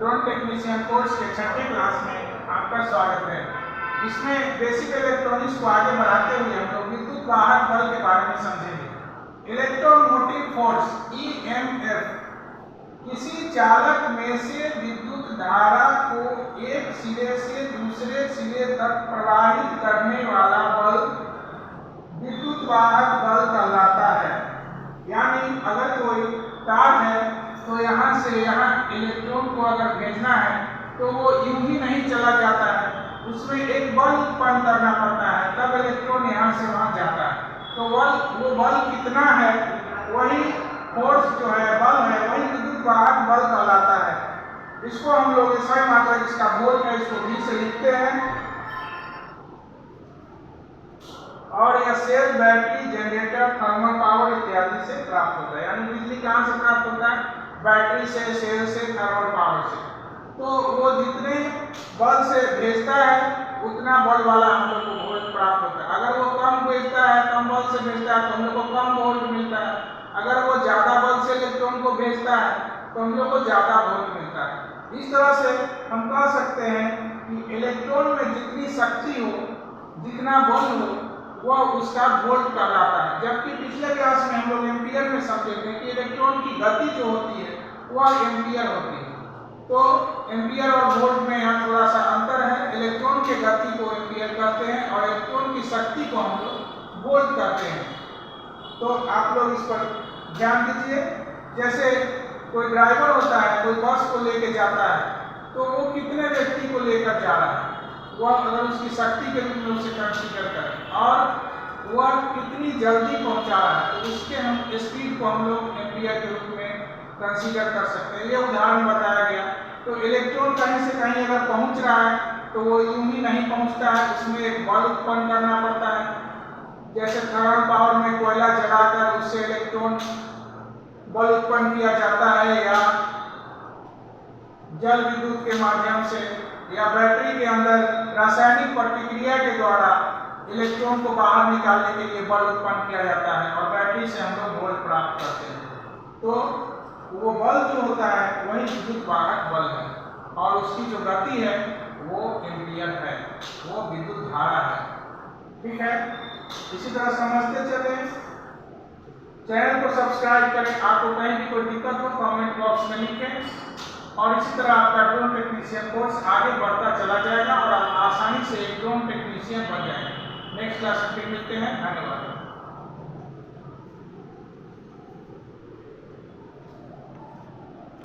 Drone technician course के छठे class में आपका स्वागत है। इसमें बेसिक इलेक्ट्रॉनिक्स को आगे बढ़ाते हुए हम लोग विद्युत वाहक बल के बारे में समझेंगे। इलेक्ट्रोमोटिव फोर्स EMF किसी चालक में से विद्युत धारा को एक सिरे से दूसरे सिरे तक प्रवाहित करने वाला बल विद्युत वाहक बल कहलाता है। यानी अगर कोई तार है तो यहाँ से यहाँ इलेक्ट्रॉन को अगर भेजना है तो वो यूं ही नहीं चला जाता है, उसमें एक बल उत्पन्न करना पड़ता है, तब इलेक्ट्रॉन यहाँ से वहाँ जाता है। तो वो बल कितना है, वही फोर्स जो है, बल है, वही विद्युत वाहक बल कहलाता है। इसको हम लोग SI मैट्रिक्स का वोल्ट है, इसको V से लिखते हैं। और यह cell, battery, generator, thermal power इत्यादि से प्राप्त होता है। यानी बिजली कहाँ से प्राप्त होता है? बैटरी से, सेल से, थर्मल पावर से। तो वो जितने बल से भेजता है उतना बल वाला हम लोग को वोल्ट प्राप्त होता है। अगर वो कम भेजता है, कम बल से भेजता है तो हम लोग को कम वोल्ट मिलता है। अगर वो ज्यादा बल से इलेक्ट्रॉन को भेजता है तो हम लोग को ज्यादा वोल्ट मिलता है। इस तरह से हम कह सकते हैं कि इलेक्ट्रॉन में जितनी शक्ति हो, जितना बल हो, वह उसका वोल्ट कहलाता है। जबकि पिछले क्लास में हम लोग एम्पियर में समझे थे कि इलेक्ट्रॉन की गति जो होती है वह एम्पियर होती है। तो एम्पियर और वोल्ट में यहाँ थोड़ा सा अंतर है। इलेक्ट्रॉन की गति को एम्पियर कहते हैं और इलेक्ट्रॉन की शक्ति को हम लोग वोल्ट कहते हैं। तो आप लोग इस पर ध्यान दीजिए। जैसे कोई ड्राइवर होता है, कोई बस को लेके जाता है, तो वो कितने व्यक्ति को लेकर जा रहा है, वह अगर उसकी शक्ति के रूप में उसे कंसीडर करें और वह कितनी जल्दी पहुंचा रहा है, तो उसके हम स्पीड को हम लोग एम्पियर के रूप में कंसीडर कर सकते हैं। ये उदाहरण बताया गया। तो इलेक्ट्रॉन कहीं से कहीं अगर पहुंच रहा है तो वो यूं ही नहीं पहुंचता है, उसमें एक बल उत्पन्न करना पड़ता है। जैसे थर्मल पावर में कोयला जलाकर उससे इलेक्ट्रॉन बल उत्पन्न किया जाता है, या जल विद्युत के माध्यम से, या बैटरी के अंदर रासायनिक प्रतिक्रिया के द्वारा इलेक्ट्रॉन को बाहर निकालने के लिए बल उत्पन्न किया जाता है और बैटरी से हम लोग वोल्ट प्राप्त करते हैं। तो वो बल जो होता है वही विद्युत वाहक बल है और उसकी जो गति है वो एम्पियर है, वो विद्युत धारा है। ठीक है, इसी तरह समझते चले। चैनल को सब्सक्राइब करें। आपको कहीं भी कोई दिक्कत हो कमेंट बॉक्स में लिखें और इसी तरह आपका ड्रोन टेक्नीशियन कोर्स आगे बढ़ता चला जाएगा और आप आसानी से एक ड्रोन टेक्नीशियन बन जाएंगे। नेक्स्ट क्लास में फिर मिलते हैं। धन्यवाद।